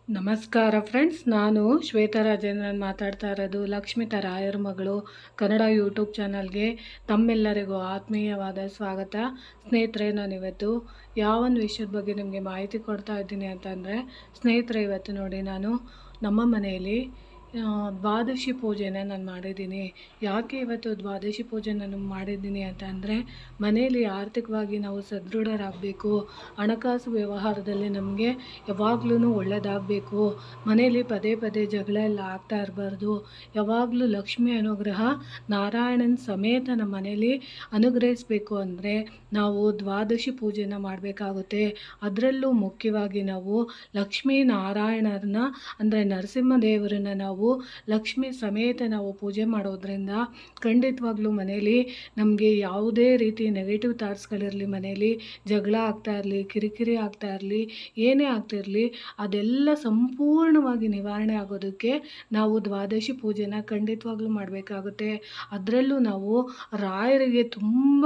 ನಮಸ್ಕಾರ ಫ್ರೆಂಡ್ಸ್, ನಾನು ಶ್ವೇತಾ ರಾಜೇಂದ್ರನ್ ಮಾತಾಡ್ತಾ ಇರೋದು ಲಕ್ಷ್ಮಿತಾ ರಾಯರ ಮಗಳು ಕನ್ನಡ ಯೂಟ್ಯೂಬ್ ಚಾನಲ್ಗೆ ತಮ್ಮೆಲ್ಲರಿಗೂ ಆತ್ಮೀಯವಾದ ಸ್ವಾಗತ. ಸ್ನೇಹಿತರೆ, ನಾನಿವತ್ತು ಯಾವೊಂದು ವಿಷಯದ ಬಗ್ಗೆ ನಿಮಗೆ ಮಾಹಿತಿ ಕೊಡ್ತಾ ಇದ್ದೀನಿ ಅಂತಂದರೆ, ಸ್ನೇಹಿತರೆ ಇವತ್ತು ನೋಡಿ, ನಾನು ನಮ್ಮ ಮನೆಯಲ್ಲಿ ದ್ವಾದಶಿ ಪೂಜೆನ ನಾನು ಮಾಡಿದ್ದೀನಿ. ಯಾಕೆ ಇವತ್ತು ದ್ವಾದಶಿ ಪೂಜೆ ನಾನು ಮಾಡಿದ್ದೀನಿ ಅಂತಂದರೆ, ಮನೆಯಲ್ಲಿ ಆರ್ಥಿಕವಾಗಿ ನಾವು ಸದೃಢರಾಗಬೇಕು, ಹಣಕಾಸು ವ್ಯವಹಾರದಲ್ಲಿ ನಮಗೆ ಯಾವಾಗಲೂ ಒಳ್ಳೆಯದಾಗಬೇಕು, ಮನೆಯಲ್ಲಿ ಪದೇ ಪದೇ ಜಗಳ ಎಲ್ಲ ಆಗ್ತಾ ಇರಬಾರ್ದು, ಯಾವಾಗಲೂ ಲಕ್ಷ್ಮಿ ಅನುಗ್ರಹ ನಾರಾಯಣನ ಸಮೇತ ನಮ್ಮ ಮನೆಯಲ್ಲಿ ಅನುಗ್ರಹಿಸಬೇಕು ಅಂದರೆ ನಾವು ದ್ವಾದಶಿ ಪೂಜೆನ ಮಾಡಬೇಕಾಗುತ್ತೆ. ಅದರಲ್ಲೂ ಮುಖ್ಯವಾಗಿ ನಾವು ಲಕ್ಷ್ಮೀ ನಾರಾಯಣರನ್ನ ಅಂದರೆ ನರಸಿಂಹದೇವರನ್ನ ನಾವು ಲಕ್ಷ್ಮಿ ಸಮೇತ ನಾವು ಪೂಜೆ ಮಾಡೋದ್ರಿಂದ ಖಂಡಿತವಾಗ್ಲೂ ಮನೆಯಲ್ಲಿ ನಮಗೆ ಯಾವುದೇ ರೀತಿ ನೆಗೆಟಿವ್ ಥಾಟ್ಸ್ಗಳಿರಲಿ, ಮನೆಯಲ್ಲಿ ಜಗಳ ಆಗ್ತಾ ಇರಲಿ, ಕಿರಿಕಿರಿ ಆಗ್ತಾ ಇರಲಿ, ಏನೇ ಆಗ್ತಿರಲಿ, ಅದೆಲ್ಲ ಸಂಪೂರ್ಣವಾಗಿ ನಿವಾರಣೆ ಆಗೋದಕ್ಕೆ ನಾವು ದ್ವಾದಶಿ ಪೂಜೆನ ಖಂಡಿತವಾಗ್ಲೂ ಮಾಡಬೇಕಾಗುತ್ತೆ. ಅದರಲ್ಲೂ ನಾವು ರಾಯರಿಗೆ ತುಂಬ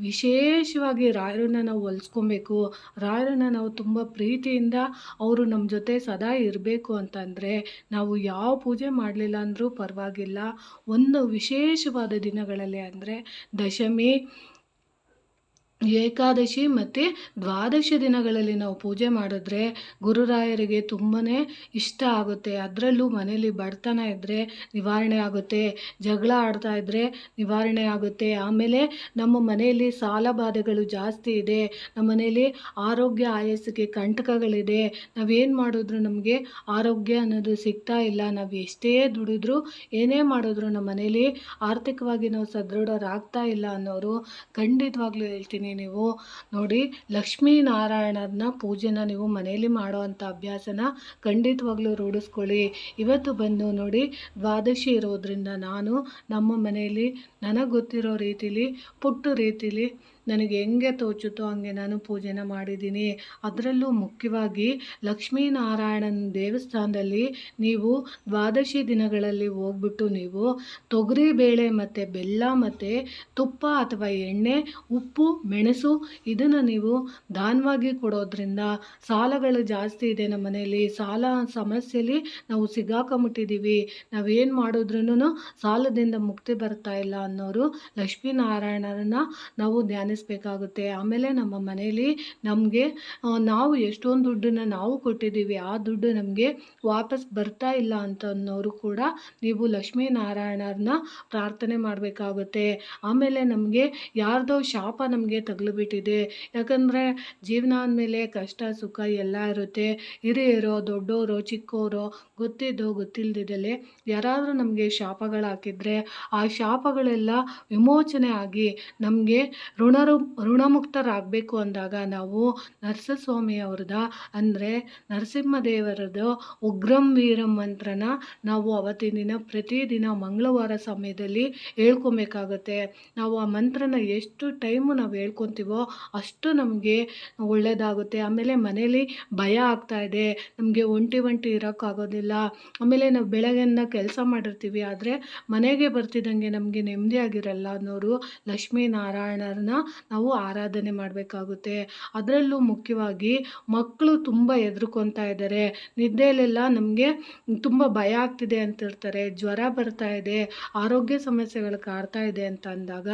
ವಿಶೇಷವಾಗಿ ರಾಯರನ್ನ ನಾವು ಒಲಿಸ್ಕೊಬೇಕು. ರಾಯರನ್ನ ನಾವು ತುಂಬ ಪ್ರೀತಿಯಿಂದ ಅವರು ನಮ್ಮ ಜೊತೆ ಸದಾ ಇರಬೇಕು ಅಂತಂದರೆ ನಾವು ಯಾವ ಪೂಜೆ ಮಾಡಲಿಲ್ಲ ಅಂದರೂ ಪರವಾಗಿಲ್ಲ, ಒಂದು ವಿಶೇಷವಾದ ದಿನಗಳಲ್ಲಿ ಅಂದರೆ ದಶಮಿ, ಏಕಾದಶಿ ಮತ್ತು ದ್ವಾದಶಿ ದಿನಗಳಲ್ಲಿ ನಾವು ಪೂಜೆ ಮಾಡಿದ್ರೆ ಗುರುರಾಯರಿಗೆ ತುಂಬಾ ಇಷ್ಟ ಆಗುತ್ತೆ. ಅದರಲ್ಲೂ ಮನೇಲಿ ಬಡತನ ಇದ್ದರೆ ನಿವಾರಣೆ ಆಗುತ್ತೆ, ಜಗಳ ಆಡ್ತಾ ಇದ್ದರೆ ನಿವಾರಣೆ ಆಗುತ್ತೆ. ಆಮೇಲೆ ನಮ್ಮ ಮನೆಯಲ್ಲಿ ಸಾಲ ಬಾಧೆಗಳು ಜಾಸ್ತಿ ಇದೆ, ನಮ್ಮ ಮನೆಯಲ್ಲಿ ಆರೋಗ್ಯ ಆಯಸ್ಸಿಗೆ ಕಂಟಕಗಳಿದೆ, ನಾವೇನು ಮಾಡಿದ್ರು ನಮಗೆ ಆರೋಗ್ಯ ಅನ್ನೋದು ಸಿಗ್ತಾ ಇಲ್ಲ, ನಾವು ಎಷ್ಟೇ ದುಡಿದ್ರೂ ಏನೇ ಮಾಡಿದ್ರು ನಮ್ಮ ಮನೇಲಿ ಆರ್ಥಿಕವಾಗಿ ನಾವು ಸದೃಢರಾಗ್ತಾ ಇಲ್ಲ ಅನ್ನೋರು ಖಂಡಿತವಾಗ್ಲೂ ಹೇಳ್ತೀನಿ, ನೀವು ನೋಡಿ ಲಕ್ಷ್ಮೀ ನಾರಾಯಣರನ್ನ ಪೂಜೆನ ನೀವು ಮನೆಯಲ್ಲಿ ಮಾಡೋ ಅಂಥ ಅಭ್ಯಾಸನ ಖಂಡಿತವಾಗ್ಲೂ ರೂಢಿಸ್ಕೊಳ್ಳಿ. ಇವತ್ತು ಬಂದು ನೋಡಿ, ದ್ವಾದಶಿ ಇರೋದ್ರಿಂದ ನಾನು ನಮ್ಮ ಮನೆಯಲ್ಲಿ ನನಗೆ ಗೊತ್ತಿರೋ ರೀತಿಲಿ ಪುಟ್ಟ ರೀತಿಲಿ ನನಗೆ ಹೆಂಗೆ ತೋಚುತ್ತೋ ಹಂಗೆ ನಾನು ಪೂಜೆನ ಮಾಡಿದ್ದೀನಿ. ಅದರಲ್ಲೂ ಮುಖ್ಯವಾಗಿ ಲಕ್ಷ್ಮೀನಾರಾಯಣನ ದೇವಸ್ಥಾನದಲ್ಲಿ ನೀವು ದ್ವಾದಶಿ ದಿನಗಳಲ್ಲಿ ಹೋಗ್ಬಿಟ್ಟು ನೀವು ತೊಗರಿ ಬೇಳೆ ಮತ್ತು ಬೆಲ್ಲ ಮತ್ತು ತುಪ್ಪ ಅಥವಾ ಎಣ್ಣೆ, ಉಪ್ಪು, ಮೆಣಸು ಇದನ್ನು ನೀವು ದಾನವಾಗಿ ಕೊಡೋದ್ರಿಂದ ಸಾಲಗಳು ಜಾಸ್ತಿ ಇದೆ ನಮ್ಮ ಮನೆಯಲ್ಲಿ, ಸಾಲ ಸಮಸ್ಯೆಯಲ್ಲಿ ನಾವು ಸಿಗಾಕೊಂಬಿಟ್ಟಿದ್ದೀವಿ, ನಾವೇನು ಮಾಡಿದ್ರೂ ಸಾಲದಿಂದ ಮುಕ್ತಿ ಬರ್ತಾ ಇಲ್ಲ ಅನ್ನೋರು ಲಕ್ಷ್ಮೀನಾರಾಯಣರನ್ನ ನಾವು ಧ್ಯಾನಿಸಬೇಕಾಗುತ್ತೆ. ಆಮೇಲೆ ನಮ್ಮ ಮನೆಯಲ್ಲಿ ನಮಗೆ ನಾವು ಎಷ್ಟೊಂದು ದುಡ್ಡನ್ನು ನಾವು ಕೊಟ್ಟಿದ್ದೀವಿ, ಆ ದುಡ್ಡು ನಮಗೆ ವಾಪಸ್ ಬರ್ತಾ ಇಲ್ಲ ಅಂತ ಅನ್ನೋರು ಕೂಡ ನೀವು ಲಕ್ಷ್ಮೀನಾರಾಯಣರನ್ನ ಪ್ರಾರ್ಥನೆ ಮಾಡಬೇಕಾಗುತ್ತೆ. ಆಮೇಲೆ ನಮಗೆ ಯಾರ್ದೋ ಶಾಪ ನಮಗೆ ತಗಲಿಬಿಟ್ಟಿದೆ, ಯಾಕಂದರೆ ಜೀವನ ಅಂದಮೇಲೆ ಕಷ್ಟ ಸುಖ ಎಲ್ಲ ಇರುತ್ತೆ, ಹಿರಿಯರೋ ದೊಡ್ಡೋರೋ ಚಿಕ್ಕೋರೋ ಗೊತ್ತಿದ್ದೋ ಗೊತ್ತಿಲ್ಲದಿದ್ದಲೇ ಯಾರಾದರೂ ನಮಗೆ ಶಾಪಗಳು ಹಾಕಿದರೆ ಆ ಶಾಪಗಳೆಲ್ಲ ವಿಮೋಚನೆ ಆಗಿ ನಮಗೆ ಋಣಮುಕ್ತರಾಗಬೇಕು ಅಂದಾಗ ನಾವು ನರಸಿಂಹಸ್ವಾಮಿಯವ್ರದ ಅಂದರೆ ನರಸಿಂಹದೇವರದ್ದು ಉಗ್ರಂ ವೀರಂ ಮಂತ್ರನ ನಾವು ಅವತ್ತಿನ ದಿನ ಪ್ರತಿದಿನ ಮಂಗಳವಾರ ಸಮಯದಲ್ಲಿ ಹೇಳ್ಕೊಬೇಕಾಗತ್ತೆ. ನಾವು ಆ ಮಂತ್ರನ ಎಷ್ಟು ಟೈಮು ನಾವು ಹೇಳ್ಕೊತೀವೋ ಅಷ್ಟು ನಮಗೆ ಒಳ್ಳೆಯದಾಗುತ್ತೆ. ಆಮೇಲೆ ಮನೇಲಿ ಭಯ ಆಗ್ತಾ ಇದೆ, ನಮಗೆ ಒಂಟಿ ಇರೋಕ್ಕಾಗೋದಿಲ್ಲ, ಆಮೇಲೆ ನಾವು ಬೆಳಗ್ಗೆಯಿಂದ ಕೆಲಸ ಮಾಡಿರ್ತೀವಿ ಆದರೆ ಮನೆಗೆ ಬರ್ತಿದ್ದಂಗೆ ನಮಗೆ ನೆಮ್ಮದಿಯಾಗಿರಲ್ಲ ಅನ್ನೋರು ಲಕ್ಷ್ಮೀನಾರಾಯಣರನ್ನ ನಾವು ಆರಾಧನೆ ಮಾಡಬೇಕಾಗುತ್ತೆ. ಅದರಲ್ಲೂ ಮುಖ್ಯವಾಗಿ ಮಕ್ಕಳು ತುಂಬ ಹೆದರ್ಕೊತಾ ಇದ್ದಾರೆ, ನಿದ್ದೆಯಲ್ಲೆಲ್ಲ ನಮಗೆ ತುಂಬ ಭಯ ಆಗ್ತಿದೆ ಅಂತಿರ್ತಾರೆ, ಜ್ವರ ಬರ್ತಾ ಇದೆ, ಆರೋಗ್ಯ ಸಮಸ್ಯೆಗಳು ಕಾಡ್ತಾ ಇದೆ ಅಂತ ಅಂದಾಗ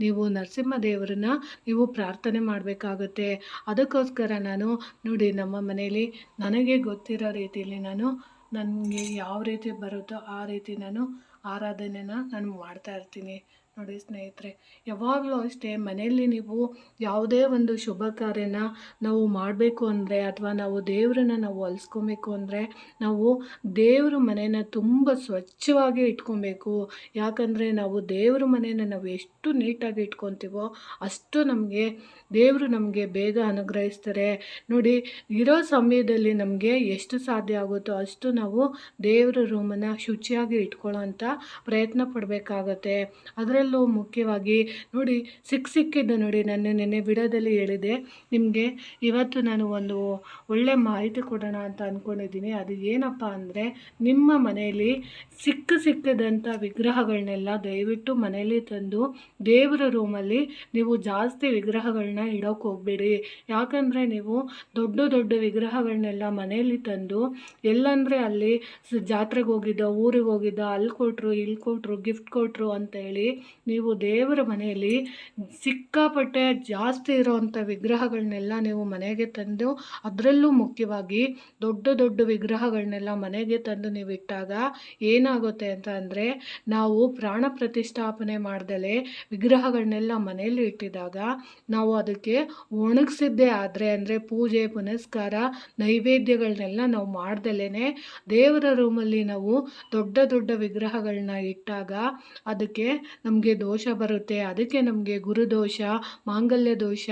ನೀವು ನರಸಿಂಹದೇವರನ್ನ ನೀವು ಪ್ರಾರ್ಥನೆ ಮಾಡಬೇಕಾಗುತ್ತೆ. ಅದಕ್ಕೋಸ್ಕರ ನಾನು ನೋಡಿ ನಮ್ಮ ಮನೆಯಲ್ಲಿ ನನಗೆ ಗೊತ್ತಿರೋ ರೀತಿಯಲ್ಲಿ ನನಗೆ ಯಾವ ರೀತಿ ಬರುತ್ತೋ ಆ ರೀತಿ ನಾನು ಆರಾಧನೆನ ನಾನು ಮಾಡ್ತಾ ಇರ್ತೀನಿ. ನೋಡಿ ಸ್ನೇಹಿತರೆ, ಯಾವಾಗಲೂ ಅಷ್ಟೇ ಮನೆಯಲ್ಲಿ ನೀವು ಯಾವುದೇ ಒಂದು ಶುಭ ಕಾರ್ಯನ ನಾವು ಮಾಡಬೇಕು ಅಂದರೆ ಅಥವಾ ನಾವು ದೇವರನ್ನ ನಾವು ಹೊಲಿಸ್ಕೊಬೇಕು ಅಂದರೆ ನಾವು ದೇವ್ರ ಮನೇನ ತುಂಬ ಸ್ವಚ್ಛವಾಗಿ ಇಟ್ಕೊಬೇಕು. ಯಾಕಂದರೆ ನಾವು ದೇವ್ರ ಮನೇನ ನಾವು ಎಷ್ಟು ನೀಟಾಗಿ ಇಟ್ಕೊತೀವೋ ಅಷ್ಟು ದೇವರು ನಮಗೆ ಬೇಗ ಅನುಗ್ರಹಿಸ್ತಾರೆ. ನೋಡಿ, ಇರೋ ಸಮಯದಲ್ಲಿ ನಮಗೆ ಎಷ್ಟು ಸಾಧ್ಯ ಆಗುತ್ತೋ ಅಷ್ಟು ನಾವು ದೇವ್ರ ರೂಮನ್ನು ಶುಚಿಯಾಗಿ ಇಟ್ಕೊಳ್ಳೋ ಅಂಥ ಪ್ರಯತ್ನ ಪಡಬೇಕಾಗತ್ತೆ. ಅದರಲ್ಲೂ ಮುಖ್ಯವಾಗಿ ನೋಡಿ, ಸಿಕ್ಕಿದ್ದು ನೋಡಿ, ನಾನು ನಿನ್ನೆ ವಿಡಿಯೋದಲ್ಲಿ ಹೇಳಿದೆ ನಿಮಗೆ. ಇವತ್ತು ನಾನು ಒಂದು ಒಳ್ಳೆ ಮಾಹಿತಿ ಕೊಡೋಣ ಅಂತ ಅಂದ್ಕೊಂಡಿದ್ದೀನಿ. ಅದು ಏನಪ್ಪ ಅಂದರೆ, ನಿಮ್ಮ ಮನೆಯಲ್ಲಿ ಸಿಕ್ಕದಂಥ ವಿಗ್ರಹಗಳನ್ನೆಲ್ಲ ದಯವಿಟ್ಟು ಮನೆಯಲ್ಲಿ ತಂದು ದೇವರ ರೂಮಲ್ಲಿ ನೀವು ಜಾಸ್ತಿ ವಿಗ್ರಹಗಳನ್ನ ಇಡೋಕೆ ಹೋಗ್ಬೇಡಿ. ಯಾಕಂದರೆ ನೀವು ದೊಡ್ಡ ದೊಡ್ಡ ವಿಗ್ರಹಗಳನ್ನೆಲ್ಲ ಮನೆಯಲ್ಲಿ ತಂದು ಎಲ್ಲಂದರೆ ಅಲ್ಲಿ ಜಾತ್ರೆಗೆ ಹೋಗಿದ್ದ, ಊರಿಗೆ ಹೋಗಿದ್ದ, ಅಲ್ಲಿ ಕೊಟ್ಟರು, ಇಲ್ಲಿ ಕೊಟ್ಟರು, ಗಿಫ್ಟ್ ಕೊಟ್ಟರು ಅಂತೇಳಿ ನೀವು ದೇವರ ಮನೆಯಲ್ಲಿ ಸಿಕ್ಕಾಪಟ್ಟೆ ಜಾಸ್ತಿ ಇರೋವಂಥ ವಿಗ್ರಹಗಳನ್ನೆಲ್ಲ ನೀವು ಮನೆಗೆ ತಂದು, ಅದರಲ್ಲೂ ಮುಖ್ಯವಾಗಿ ದೊಡ್ಡ ದೊಡ್ಡ ವಿಗ್ರಹಗಳನ್ನೆಲ್ಲ ಮನೆಗೆ ತಂದು ನೀವು ಇಟ್ಟಾಗ ಏನಾಗುತ್ತೆ ಅಂತ ಅಂದರೆ, ನಾವು ಪ್ರಾಣ ಪ್ರತಿಷ್ಠಾಪನೆ ಮಾಡ್ದಲೇ ವಿಗ್ರಹಗಳನ್ನೆಲ್ಲ ಮನೆಯಲ್ಲಿ ಇಟ್ಟಿದಾಗ ನಾವು ಅದಕ್ಕೆ ಒಣಗಿಸಿದ್ದೇ ಆದರೆ ಅಂದರೆ ಪೂಜೆ ಪುನಸ್ಕಾರ ನೈವೇದ್ಯಗಳನ್ನೆಲ್ಲ ನಾವು ಮಾಡ್ದಲೇ ದೇವರ ರೂಮಲ್ಲಿ ನಾವು ದೊಡ್ಡ ದೊಡ್ಡ ವಿಗ್ರಹಗಳನ್ನ ಇಟ್ಟಾಗ ಅದಕ್ಕೆ ನಮಗೆ ದೋಷ ಬರುತ್ತೆ. ಅದಕ್ಕೆ ನಮಗೆ ಗುರುದೋಷ, ಮಾಂಗಲ್ಯ ದೋಷ,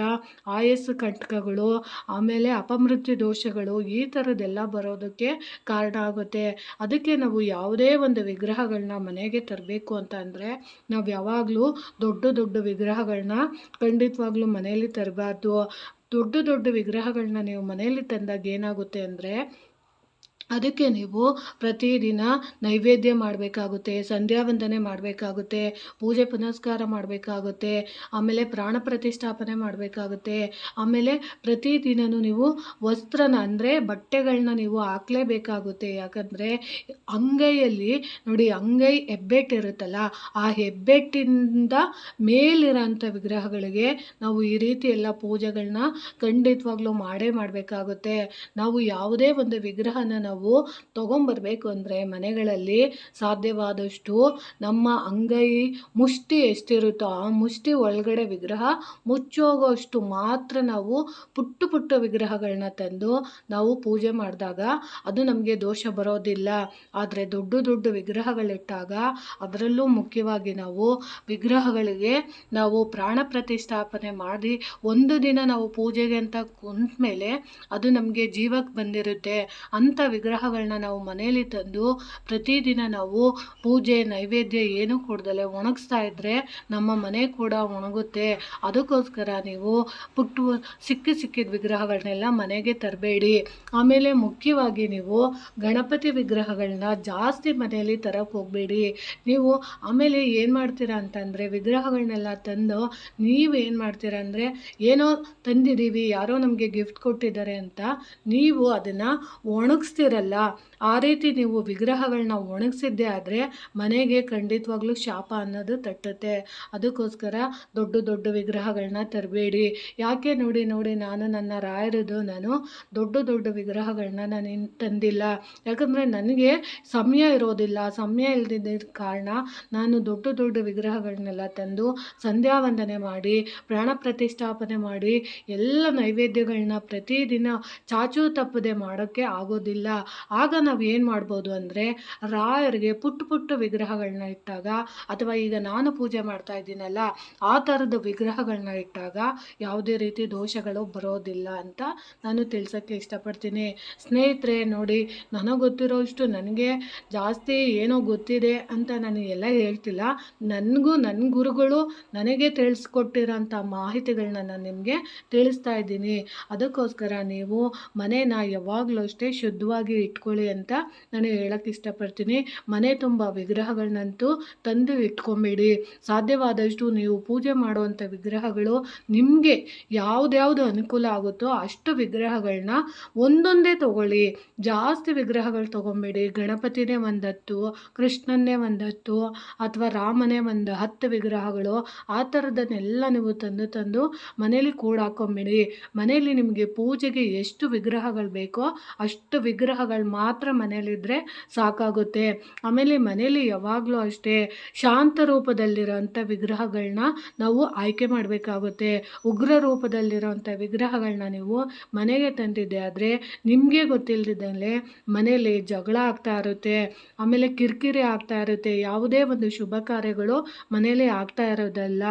ಆಯಸ್ಸು ಕಂಟಕಗಳು, ಆಮೇಲೆ ಅಪಮೃತ್ಯು ದೋಷಗಳು, ಈ ಥರದ್ದೆಲ್ಲ ಬರೋದಕ್ಕೆ ಕಾರಣ ಆಗುತ್ತೆ. ಅದಕ್ಕೆ ನಾವು ಯಾವುದೇ ಒಂದು ವಿಗ್ರಹಗಳನ್ನ ಮನೆಗೆ ತರಬೇಕು ಅಂತ ಅಂದರೆ ನಾವು ಯಾವಾಗಲೂ ದೊಡ್ಡ ದೊಡ್ಡ ವಿಗ್ರಹಗಳನ್ನ ಖಂಡಿತವಾಗ್ಲೂ ಮನೆಯಲ್ಲಿ ತರಬಾರ್ದು. ದೊಡ್ಡ ದೊಡ್ಡ ವಿಗ್ರಹಗಳನ್ನ ನೀವು ಮನೆಯಲ್ಲಿ ತಂದಾಗ ಏನಾಗುತ್ತೆ ಅಂದರೆ, ಅದಕ್ಕೆ ನೀವು ಪ್ರತಿದಿನ ನೈವೇದ್ಯ ಮಾಡಬೇಕಾಗುತ್ತೆ, ಸಂಧ್ಯಾ ವಂದನೆ ಮಾಡಬೇಕಾಗುತ್ತೆ, ಪೂಜೆ ಪುನಸ್ಕಾರ ಮಾಡಬೇಕಾಗುತ್ತೆ, ಆಮೇಲೆ ಪ್ರಾಣ ಪ್ರತಿಷ್ಠಾಪನೆ ಮಾಡಬೇಕಾಗುತ್ತೆ. ಆಮೇಲೆ ಪ್ರತಿದಿನವೂ ನೀವು ವಸ್ತ್ರನ ಅಂದರೆ ಬಟ್ಟೆಗಳನ್ನ ನೀವು ಹಾಕಲೇಬೇಕಾಗುತ್ತೆ. ಯಾಕಂದರೆ ಅಂಗೈಯಲ್ಲಿ ನೋಡಿ, ಅಂಗೈ ಹೆಬ್ಬೆಟ್ಟಿರುತ್ತಲ್ಲ, ಆ ಹೆಬ್ಬೆಟ್ಟಿಂದ ಮೇಲಿರೋಂಥ ವಿಗ್ರಹಗಳಿಗೆ ನಾವು ಈ ರೀತಿ ಎಲ್ಲ ಪೂಜೆಗಳನ್ನ ಖಂಡಿತವಾಗ್ಲೂ ಮಾಡಬೇಕಾಗುತ್ತೆ. ನಾವು ಯಾವುದೇ ಒಂದು ವಿಗ್ರಹನ ನಾವು ತೊಗೊಂಬರ್ಬೇಕು ಅಂದರೆ ಮನೆಗಳಲ್ಲಿ ಸಾಧ್ಯವಾದಷ್ಟು ನಮ್ಮ ಅಂಗೈ ಮುಷ್ಟಿ ಎಷ್ಟಿರುತ್ತೋ ಆ ಮುಷ್ಟಿ ಒಳಗಡೆ ವಿಗ್ರಹ ಮುಚ್ಚೋಗೋಷ್ಟು ಮಾತ್ರ ನಾವು ಪುಟ್ಟ ವಿಗ್ರಹಗಳನ್ನ ತಂದು ನಾವು ಪೂಜೆ ಮಾಡಿದಾಗ ಅದು ನಮಗೆ ದೋಷ ಬರೋದಿಲ್ಲ. ಆದರೆ ದೊಡ್ಡ ದೊಡ್ಡ ವಿಗ್ರಹಗಳಿಟ್ಟಾಗ, ಅದರಲ್ಲೂ ಮುಖ್ಯವಾಗಿ ನಾವು ವಿಗ್ರಹಗಳಿಗೆ ನಾವು ಪ್ರಾಣ ಪ್ರತಿಷ್ಠಾಪನೆ ಮಾಡಿ ಒಂದು ದಿನ ನಾವು ಪೂಜೆಗೆ ಅಂತ ಕುಂತ್ಮೇಲೆ ಅದು ನಮಗೆ ಜೀವಕ್ಕೆ ಬಂದಿರುತ್ತೆ. ಅಂಥ ವಿಗ್ರಹಗಳನ್ನ ನಾವು ಮನೆಯಲ್ಲಿ ತಂದು ಪ್ರತಿದಿನ ನಾವು ಪೂಜೆ ನೈವೇದ್ಯ ಏನೂ ಕೊಡ್ದಲೆ ಒಣಗಿಸ್ತಾ ಇದ್ದರೆ ನಮ್ಮ ಮನೆ ಕೂಡ ಒಣಗುತ್ತೆ. ಅದಕ್ಕೋಸ್ಕರ ನೀವು ಸಿಕ್ಕಿದ ವಿಗ್ರಹಗಳನ್ನೆಲ್ಲ ಮನೆಗೆ ತರಬೇಡಿ. ಆಮೇಲೆ ಮುಖ್ಯವಾಗಿ ನೀವು ಗಣಪತಿ ವಿಗ್ರಹಗಳನ್ನ ಜಾಸ್ತಿ ಮನೆಯಲ್ಲಿ ತರಕ್ಕೆ ಹೋಗಬೇಡಿ. ನೀವು ಆಮೇಲೆ ಏನು ಮಾಡ್ತೀರಾ ಅಂತಂದರೆ, ವಿಗ್ರಹಗಳನ್ನೆಲ್ಲ ತಂದು ನೀವೇನು ಮಾಡ್ತೀರಾ ಅಂದರೆ, ಏನೋ ತಂದಿದ್ದೀವಿ, ಯಾರೋ ನಮಗೆ ಗಿಫ್ಟ್ ಕೊಟ್ಟಿದ್ದಾರೆ ಅಂತ ನೀವು ಅದನ್ನು ಒಣಗಿಸ್ತಿರಲ್ಲ. ಆ ರೀತಿ ನೀವು ವಿಗ್ರಹಗಳನ್ನ ಒಣಗಿಸಿದ್ದೇ ಆದರೆ ಮನೆಗೆ ಖಂಡಿತವಾಗ್ಲೂ ಶಾಪ ಅನ್ನೋದು ತಟ್ಟುತ್ತೆ. ಅದಕ್ಕೋಸ್ಕರ ದೊಡ್ಡ ದೊಡ್ಡ ವಿಗ್ರಹಗಳನ್ನ ತರಬೇಡಿ. ಯಾಕೆ ನೋಡಿ ನಾನು ನನ್ನ ರಾಯರದು ದೊಡ್ಡ ದೊಡ್ಡ ವಿಗ್ರಹಗಳನ್ನ ನಾನು ತಂದಿಲ್ಲ. ಯಾಕಂದರೆ ನನಗೆ ಸಮಯ ಇರೋದಿಲ್ಲ. ಸಮಯ ಇಲ್ಲದಿದ್ದ ಕಾರಣ ನಾನು ದೊಡ್ಡ ದೊಡ್ಡ ವಿಗ್ರಹಗಳನ್ನೆಲ್ಲ ತಂದು ಸಂಧ್ಯಾ ವಂದನೆ ಮಾಡಿ, ಪ್ರಾಣ ಪ್ರತಿಷ್ಠಾಪನೆ ಮಾಡಿ, ಎಲ್ಲ ನೈವೇದ್ಯಗಳನ್ನ ಪ್ರತಿದಿನ ಚಾಚೂ ತಪ್ಪದೆ ಮಾಡೋಕ್ಕೆ ಆಗೋದಿಲ್ಲ. ಆಗ ನಾವು ಏನು ಮಾಡ್ಬೋದು ಅಂದರೆ, ರಾಯರಿಗೆ ಪುಟ್ಟ ವಿಗ್ರಹಗಳನ್ನ ಇಟ್ಟಾಗ, ಅಥವಾ ಈಗ ನಾನು ಪೂಜೆ ಮಾಡ್ತಾ ಇದ್ದೀನಲ್ಲ ಆ ಥರದ ವಿಗ್ರಹಗಳನ್ನ ಇಟ್ಟಾಗ ಯಾವುದೇ ರೀತಿ ದೋಷಗಳು ಬರೋದಿಲ್ಲ ಅಂತ ನಾನು ತಿಳಿಸೋಕ್ಕೆ ಇಷ್ಟಪಡ್ತೀನಿ. ಸ್ನೇಹಿತರೆ ನೋಡಿ, ನನಗೆ ಗೊತ್ತಿರೋಷ್ಟು ನನಗೆ ಜಾಸ್ತಿ ಏನೋ ಗೊತ್ತಿದೆ ಅಂತ ನಾನು ಎಲ್ಲ ಹೇಳ್ತಿಲ್ಲ. ನನಗೂ ನನ್ನ ಗುರುಗಳು ನನಗೆ ತಿಳಿಸ್ಕೊಟ್ಟಿರೋಂಥ ಮಾಹಿತಿಗಳನ್ನ ನಾನು ನಿಮಗೆ ತಿಳಿಸ್ತಾ ಇದ್ದೀನಿ. ಅದಕ್ಕೋಸ್ಕರ ನೀವು ಮನೇನ ಯಾವಾಗಲೂ ಅಷ್ಟೇ ಶುದ್ಧವಾಗಿ ಇಟ್ಕೊಳ್ಳಿ ಅಂತ ನಾನು ಹೇಳೋಕ್ಕೆ ಇಷ್ಟಪಡ್ತೀನಿ. ಮನೆ ತುಂಬ ವಿಗ್ರಹಗಳನ್ನಂತೂ ತಂದು ಇಟ್ಕೊಂಬೇಡಿ. ಸಾಧ್ಯವಾದಷ್ಟು ನೀವು ಪೂಜೆ ಮಾಡುವಂಥ ವಿಗ್ರಹಗಳು ನಿಮಗೆ ಯಾವ್ದು ಅನುಕೂಲ ಆಗುತ್ತೋ ಅಷ್ಟು ವಿಗ್ರಹಗಳನ್ನ ಒಂದೊಂದೇ ತೊಗೊಳ್ಳಿ. ಜಾಸ್ತಿ ವಿಗ್ರಹಗಳು ತೊಗೊಬೇಡಿ. ಗಣಪತಿನೇ ಒಂದು 10, ಕೃಷ್ಣನ್ನೇ ಒಂದು 10, ಅಥವಾ ರಾಮನೇ ಒಂದು 10 ವಿಗ್ರಹಗಳು, ಆ ಥರದನ್ನೆಲ್ಲ ನೀವು ತಂದು ಮನೇಲಿ ಕೂಡಾಕೊಂಬಿಡಿ. ಮನೆಯಲ್ಲಿ ನಿಮಗೆ ಪೂಜೆಗೆ ಎಷ್ಟು ವಿಗ್ರಹಗಳು ಬೇಕೋ ಅಷ್ಟು ವಿಗ್ರಹ ವಿಗ್ರಹಗಳು ಮಾತ್ರ ಮನೇಲಿದ್ದರೆ ಸಾಕಾಗುತ್ತೆ. ಆಮೇಲೆ ಮನೇಲಿ ಯಾವಾಗಲೂ ಅಷ್ಟೇ ಶಾಂತ ರೂಪದಲ್ಲಿರೋಂಥ ವಿಗ್ರಹಗಳನ್ನ ನಾವು ಆಯ್ಕೆ ಮಾಡಬೇಕಾಗುತ್ತೆ. ಉಗ್ರ ರೂಪದಲ್ಲಿರೋಂಥ ವಿಗ್ರಹಗಳನ್ನ ನೀವು ಮನೆಗೆ ತಂದಿದ್ದೆ ಆದರೆ ನಿಮಗೆ ಗೊತ್ತಿಲ್ಲದಿದ್ದಂಗೆ ಮನೇಲಿ ಜಗಳ ಆಗ್ತಾ ಇರುತ್ತೆ, ಆಮೇಲೆ ಕಿರಿಕಿರಿ ಆಗ್ತಾ ಇರುತ್ತೆ, ಯಾವುದೇ ಒಂದು ಶುಭ ಕಾರ್ಯಗಳು ಮನೇಲಿ ಆಗ್ತಾ ಇರೋದಲ್ಲ.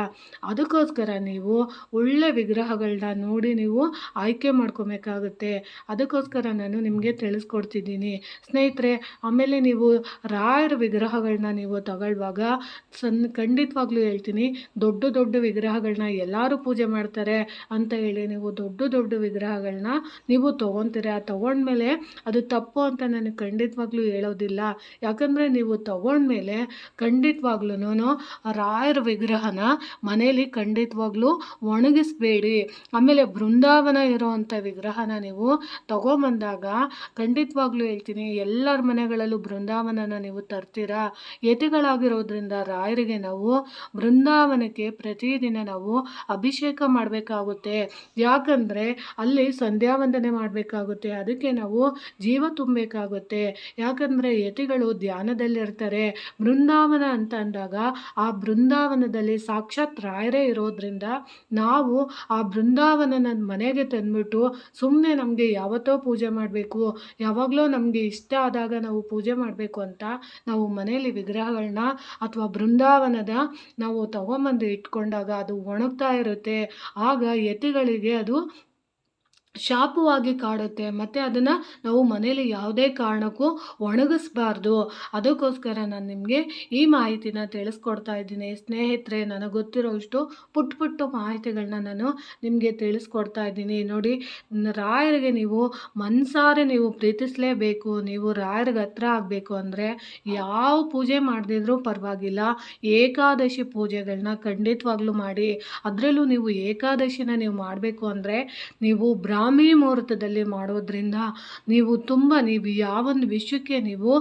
ಅದಕ್ಕೋಸ್ಕರ ನೀವು ಒಳ್ಳೆ ವಿಗ್ರಹಗಳನ್ನ ನೋಡಿ ನೀವು ಆಯ್ಕೆ ಮಾಡ್ಕೊಬೇಕಾಗುತ್ತೆ. ಅದಕ್ಕೋಸ್ಕರ ನಾನು ನಿಮಗೆ ತಿಳಿಸ್ಕೊಡ್ತಿದ್ದೀನಿ ಸ್ನೇಹಿತರೆ. ಆಮೇಲೆ ನೀವು ರಾಯರ ವಿಗ್ರಹಗಳನ್ನ ನೀವು ತಗೊಳ್ಳುವಾಗ ಖಂಡಿತವಾಗ್ಲೂ ಹೇಳ್ತೀನಿ, ದೊಡ್ಡ ದೊಡ್ಡ ವಿಗ್ರಹಗಳನ್ನ ಎಲ್ಲರೂ ಪೂಜೆ ಮಾಡ್ತಾರೆ ಅಂತ ಹೇಳಿ ನೀವು ದೊಡ್ಡ ದೊಡ್ಡ ವಿಗ್ರಹಗಳನ್ನ ನೀವು ತೊಗೊತೀರ. ತೊಗೊಂಡ್ಮೇಲೆ ಅದು ತಪ್ಪು ಅಂತ ನಾನು ಖಂಡಿತವಾಗ್ಲೂ ಹೇಳೋದಿಲ್ಲ. ಯಾಕಂದರೆ ನೀವು ತೊಗೊಂಡ್ಮೇಲೆ ಖಂಡಿತವಾಗ್ಲೂ ರಾಯರ ವಿಗ್ರಹನ ಮನೇಲಿ ಖಂಡಿತವಾಗ್ಲೂ ಒಣಗಿಸ್ಬೇಡಿ. ಆಮೇಲೆ ಬೃಂದಾವನ ಇರೋವಂಥ ವಿಗ್ರಹನ ನೀವು ತೊಗೊಂಬಂದಾಗ ಖಂಡಿತವಾಗ್ಲೂ ಹೇಳ್ತೀನಿ, ಎಲ್ಲರ ಮನೆಗಳಲ್ಲೂ ಬೃಂದಾವನನ ನೀವು ತರ್ತೀರಾ. ಯತಿಗಳಾಗಿರೋದ್ರಿಂದ ರಾಯರಿಗೆ ನಾವು ಬೃಂದಾವನಕ್ಕೆ ಪ್ರತಿದಿನ ನಾವು ಅಭಿಷೇಕ ಮಾಡಬೇಕಾಗುತ್ತೆ. ಯಾಕಂದರೆ ಅಲ್ಲಿ ಸಂಧ್ಯಾ ವಂದನೆ ಮಾಡಬೇಕಾಗುತ್ತೆ, ಅದಕ್ಕೆ ನಾವು ಜೀವ ತುಂಬಬೇಕಾಗುತ್ತೆ. ಯಾಕಂದರೆ ಯತಿಗಳು ಧ್ಯಾನದಲ್ಲಿರ್ತಾರೆ. ಬೃಂದಾವನ ಅಂತ ಅಂದಾಗ ಆ ಬೃಂದಾವನದಲ್ಲಿ ಸಾಕ್ಷಾತ್ ರಾಯರೇ ಇರೋದ್ರಿಂದ ನಾವು ಆ ಬೃಂದಾವನನ ಮನೆಗೆ ತಂದ್ಬಿಟ್ಟು ಸುಮ್ಮನೆ ನಮಗೆ ಯಾವತ್ತೋ ಪೂಜೆ ಮಾಡಬೇಕು, ಯಾವಾಗಲೂ ನಮಗೆ ಇಷ್ಟ ಆದಾಗ ನಾವು ಪೂಜೆ ಮಾಡಬೇಕು ಅಂತ ನಾವು ಮನೆಯಲ್ಲಿ ವಿಗ್ರಹಗಳನ್ನ ಅಥವಾ ಬೃಂದಾವನದ ನಾವು ತಗೊಂಬಂದು ಇಟ್ಕೊಂಡಾಗ ಅದು ಒಣಗ್ತಾ ಇರುತ್ತೆ. ಆಗ ಯತಿಗಳಿಗೆ ಅದು ಶಾಪವಾಗಿ ಕಾಡುತ್ತೆ. ಮತ್ತು ಅದನ್ನು ನಾವು ಮನೇಲಿ ಯಾವುದೇ ಕಾರಣಕ್ಕೂ ಒಣಗಿಸ್ಬಾರ್ದು. ಅದಕ್ಕೋಸ್ಕರ ನಾನು ನಿಮಗೆ ಈ ಮಾಹಿತಿನ ತಿಳಿಸ್ಕೊಡ್ತಾ ಇದ್ದೀನಿ ಸ್ನೇಹಿತರೆ. ನನಗೆ ಗೊತ್ತಿರೋಷ್ಟು ಪುಟ್ಟ ಪುಟ್ಟ ಮಾಹಿತಿಗಳನ್ನ ನಾನು ನಿಮಗೆ ತಿಳಿಸ್ಕೊಡ್ತಾ ಇದ್ದೀನಿ. ನೋಡಿ, ರಾಯರಿಗೆ ನೀವು ಮನಸಾರೆ ನೀವು ಪ್ರೀತಿಸಲೇಬೇಕು. ನೀವು ರಾಯರಿಗೆ ಹತ್ರ ಆಗಬೇಕು ಅಂದರೆ ಯಾವ ಪೂಜೆ ಮಾಡದಿದ್ರೂ ಪರವಾಗಿಲ್ಲ, ಏಕಾದಶಿ ಪೂಜೆಗಳನ್ನ ಖಂಡಿತವಾಗ್ಲೂ ಮಾಡಿ. ಅದರಲ್ಲೂ ನೀವು ಏಕಾದಶಿನ ನೀವು ಮಾಡಬೇಕು ಅಂದರೆ ನೀವು ಬ್ರಾಹ್ಮಿ ಮುಹೂರ್ತದಲ್ಲಿ ಮಾಡೋದ್ರಿಂದ ನೀವು ಯಾವೊಂದು ವಿಷಯಕ್ಕೆ ನೀವು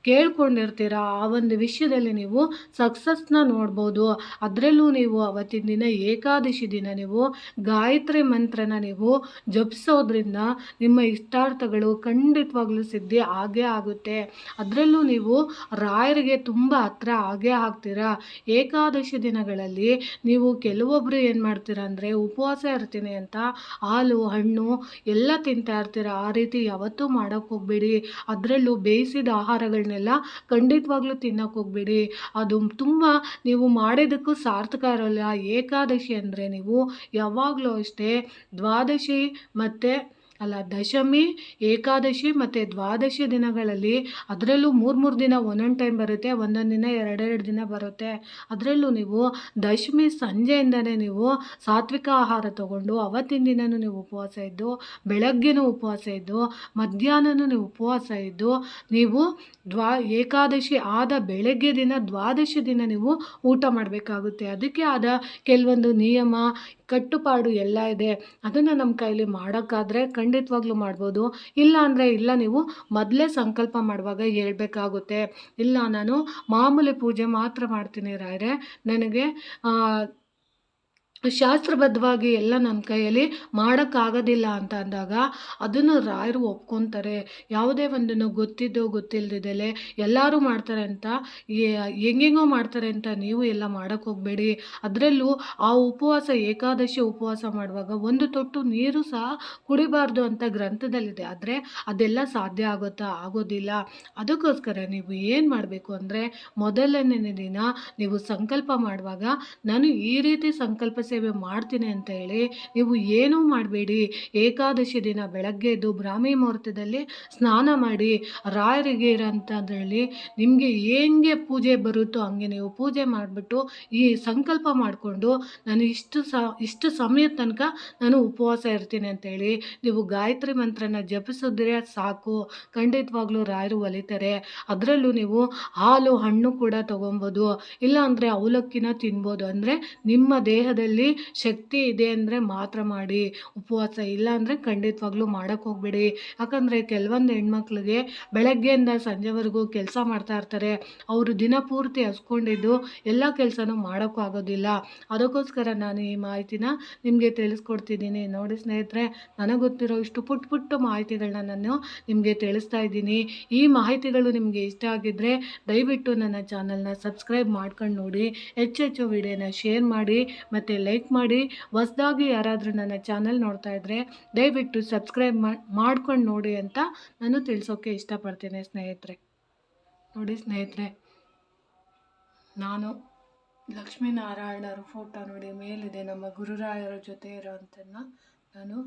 ಕೇಳ್ಕೊಂಡಿರ್ತೀರ ಆ ಒಂದು ವಿಷಯದಲ್ಲಿ ನೀವು ಸಕ್ಸಸ್ನ ನೋಡ್ಬೋದು. ಅದರಲ್ಲೂ ನೀವು ಅವತ್ತಿನ ದಿನ ಏಕಾದಶಿ ದಿನ ನೀವು ಗಾಯತ್ರಿ ಮಂತ್ರನ ನೀವು ಜಪಿಸೋದ್ರಿಂದ ನಿಮ್ಮ ಇಷ್ಟಾರ್ಥಗಳು ಖಂಡಿತವಾಗ್ಲೂ ಸಿದ್ಧಿ ಆಗೇ ಆಗುತ್ತೆ. ಅದರಲ್ಲೂ ನೀವು ರಾಯರಿಗೆ ತುಂಬ ಹತ್ರ ಆಗೇ ಆಗ್ತೀರಾ. ಏಕಾದಶಿ ದಿನಗಳಲ್ಲಿ ನೀವು ಕೆಲವೊಬ್ಬರು ಏನು ಮಾಡ್ತೀರಾ ಅಂದರೆ ಉಪವಾಸ ಇರ್ತೀನಿ ಅಂತ ಹಾಲು ಹಣ್ಣು ಎಲ್ಲ ತಿಂತಾ ಇರ್ತೀರ. ಆ ರೀತಿ ಯಾವತ್ತೂ ಮಾಡೋಕ್ಕೆ ಹೋಗಬೇಡಿ. ಅದರಲ್ಲೂ ಬೇಯಿಸಿದ ಆಹಾರಗಳನ್ನೆಲ್ಲ ಖಂಡಿತವಾಗ್ಲೂ ತಿನ್ನೋಕ್ಕೆ ಹೋಗಬೇಡಿ. ಅದು ತುಂಬ ನೀವು ಮಾಡಿದ್ದಕ್ಕೂ ಸಾರ್ಥಕ ಇರೋಲ್ಲ. ಏಕಾದಶಿ ಅಂದರೆ ನೀವು ಯಾವಾಗಲೂ ಅಷ್ಟೇ ದಶಮಿ, ಏಕಾದಶಿ ಮತ್ತು ದ್ವಾದಶಿ ದಿನಗಳಲ್ಲಿ, ಅದರಲ್ಲೂ 3 ದಿನ ಒಂದೊಂದು ಟೈಮ್ ಬರುತ್ತೆ, ಒಂದೊಂದು ದಿನ 2 ದಿನ ಬರುತ್ತೆ. ಅದರಲ್ಲೂ ನೀವು ದಶಮಿ ಸಂಜೆಯಿಂದನೇ ನೀವು ಸಾತ್ವಿಕ ಆಹಾರ ತಗೊಂಡು ಅವತ್ತಿನ ದಿನವೂ ನೀವು ಉಪವಾಸ ಇದ್ದು, ಬೆಳಗ್ಗೆನೂ ಉಪವಾಸ ಇದ್ದು, ಮಧ್ಯಾಹ್ನನೂ ನೀವು ಉಪವಾಸ ಇದ್ದು, ನೀವು ಏಕಾದಶಿ ಆದ ಬೆಳಗ್ಗೆ ದಿನ ದ್ವಾದಶಿ ದಿನ ನೀವು ಊಟ ಮಾಡಬೇಕಾಗುತ್ತೆ. ಅದಕ್ಕೆ ಆದ ಕೆಲವೊಂದು ನಿಯಮ ಕಟ್ಟುಪಾಡು ಎಲ್ಲ ಇದೆ. ಅದನ್ನು ನಮ್ಮ ಕೈಲಿ ಮಾಡೋಕ್ಕಾದರೆ ಖಂಡಿತವಾಗ್ಲೂ ಮಾಡ್ಬೋದು. ಇಲ್ಲ ಅಂದರೆ ಇಲ್ಲ, ನೀವು ಮೊದಲೇ ಸಂಕಲ್ಪ ಮಾಡುವಾಗ ಹೇಳ್ಬೇಕಾಗುತ್ತೆ, ಇಲ್ಲ ನಾನು ಮಾಮೂಲಿ ಪೂಜೆ ಮಾತ್ರ ಮಾಡ್ತೀನಿ ರಾಯರೇ, ನನಗೆ ಶಾಸ್ತ್ರಬದ್ಧವಾಗಿ ಎಲ್ಲ ನನ್ನ ಕೈಯಲ್ಲಿ ಮಾಡೋಕ್ಕಾಗೋದಿಲ್ಲ ಅಂತ ಅಂದಾಗ ಅದನ್ನು ರಾಯರು ಒಪ್ಕೊತಾರೆ. ಯಾವುದೇ ಒಂದನ್ನು ಗೊತ್ತಿದ್ದೋ ಗೊತ್ತಿಲ್ಲದಿದ್ದಲೇ ಎಲ್ಲರೂ ಮಾಡ್ತಾರೆ ಅಂತ ಹೆಂಗೆಂಗೋ ಮಾಡ್ತಾರೆ ಅಂತ ನೀವು ಎಲ್ಲ ಮಾಡೋಕ್ಕೆ ಹೋಗಬೇಡಿ. ಅದರಲ್ಲೂ ಆ ಉಪವಾಸ ಏಕಾದಶಿ ಉಪವಾಸ ಮಾಡುವಾಗ ಒಂದು ತೊಟ್ಟು ನೀರು ಸಹ ಕುಡಿಬಾರ್ದು ಅಂತ ಗ್ರಂಥದಲ್ಲಿದೆ. ಆದರೆ ಅದೆಲ್ಲ ಸಾಧ್ಯ ಆಗೋದಿಲ್ಲ. ಅದಕ್ಕೋಸ್ಕರ ನೀವು ಏನು ಮಾಡಬೇಕು ಅಂದರೆ ಮೊದಲನೇ ದಿನ ನೀವು ಸಂಕಲ್ಪ ಮಾಡುವಾಗ ನಾನು ಈ ರೀತಿ ಸಂಕಲ್ಪ ಸೇವೆ ಮಾಡ್ತೀನಿ ಅಂತ ಹೇಳಿ ನೀವು ಏನೂ ಮಾಡಬೇಡಿ. ಏಕಾದಶಿ ದಿನ ಬೆಳಗ್ಗೆ ಎದ್ದು ಬ್ರಾಹ್ಮಿ ಮುಹೂರ್ತದಲ್ಲಿ ಸ್ನಾನ ಮಾಡಿ ರಾಯರಿಗೆ ಇರೋಂಥದ್ರಲ್ಲಿ ನಿಮಗೆ ಹೆಂಗೆ ಪೂಜೆ ಬರುತ್ತೋ ಹಂಗೆ ನೀವು ಪೂಜೆ ಮಾಡಿಬಿಟ್ಟು ಈ ಸಂಕಲ್ಪ ಮಾಡಿಕೊಂಡು ನಾನು ಇಷ್ಟು ಸಮಯದ ತನಕ ನಾನು ಉಪವಾಸ ಇರ್ತೀನಿ ಅಂತೇಳಿ ನೀವು ಗಾಯತ್ರಿ ಮಂತ್ರನ ಜಪಿಸಿದ್ರೆ ಸಾಕು, ಖಂಡಿತವಾಗ್ಲೂ ರಾಯರು ಒಲಿತಾರೆ. ಅದರಲ್ಲೂ ನೀವು ಹಾಲು ಹಣ್ಣು ಕೂಡ ತೊಗೊಬೋದು, ಇಲ್ಲ ಅಂದರೆ ಅವಲಕ್ಕಿನ ತಿನ್ಬೋದು. ಅಂದರೆ ನಿಮ್ಮ ದೇಹದಲ್ಲಿ ನಿಮ್ಮಲ್ಲಿ ಶಕ್ತಿ ಇದೆ ಅಂದರೆ ಮಾತ್ರ ಮಾಡಿ. ಉಪವಾಸ ಇಲ್ಲ ಅಂದರೆ ಖಂಡಿತವಾಗ್ಲೂ ಮಾಡೋಕ್ಕೆ ಹೋಗಬೇಡಿ. ಯಾಕಂದರೆ ಕೆಲವೊಂದು ಹೆಣ್ಮಕ್ಳಿಗೆ ಬೆಳಗ್ಗೆಯಿಂದ ಸಂಜೆವರೆಗೂ ಕೆಲಸ ಮಾಡ್ತಾ ಇರ್ತಾರೆ. ಅವರು ದಿನ ಪೂರ್ತಿ ಹಸ್ಕೊಂಡಿದ್ದು ಎಲ್ಲ ಕೆಲಸನೂ ಮಾಡೋಕ್ಕೂ ಆಗೋದಿಲ್ಲ. ಅದಕ್ಕೋಸ್ಕರ ನಾನು ಈ ಮಾಹಿತಿನ ನಿಮಗೆ ತಿಳಿಸ್ಕೊಡ್ತಿದ್ದೀನಿ. ನೋಡಿ ಸ್ನೇಹಿತರೆ, ನನಗೆ ಗೊತ್ತಿರೋ ಇಷ್ಟು ಪುಟ್ಟ ಪುಟ್ಟ ಮಾಹಿತಿಗಳನ್ನ ನಾನು ನಿಮಗೆ ತಿಳಿಸ್ತಾ ಇದ್ದೀನಿ. ಈ ಮಾಹಿತಿಗಳು ನಿಮಗೆ ಇಷ್ಟ ಆಗಿದ್ದರೆ ದಯವಿಟ್ಟು ನನ್ನ ಚಾನಲ್ನ ಸಬ್ಸ್ಕ್ರೈಬ್ ಮಾಡ್ಕೊಂಡು ನೋಡಿ. ಹೆಚ್ಚೆಚ್ಚು ವಿಡಿಯೋನ ಶೇರ್ ಮಾಡಿ ಮತ್ತು ಲೈಕ್ ಮಾಡಿ. ಹೊಸದಾಗಿ ಯಾರಾದರೂ ನನ್ನ ಚಾನಲ್ ನೋಡ್ತಾ ಇದ್ದರೆ ದಯವಿಟ್ಟು ಸಬ್ಸ್ಕ್ರೈಬ್ ಮಾಡ್ಕೊಂಡು ನೋಡಿ ಅಂತ ನಾನು ತಿಳಿಸೋಕ್ಕೆ ಇಷ್ಟಪಡ್ತೇನೆ ಸ್ನೇಹಿತರೆ. ನೋಡಿ ಸ್ನೇಹಿತರೆ, ನಾನು ಲಕ್ಷ್ಮೀನಾರಾಯಣರ ಫೋಟೋ ನೋಡಿ ಮೇಲಿದೆ, ನಮ್ಮ ಗುರುರಾಯರ ಜೊತೆ ಇರೋವಂಥದ್ದನ್ನ ನಾನು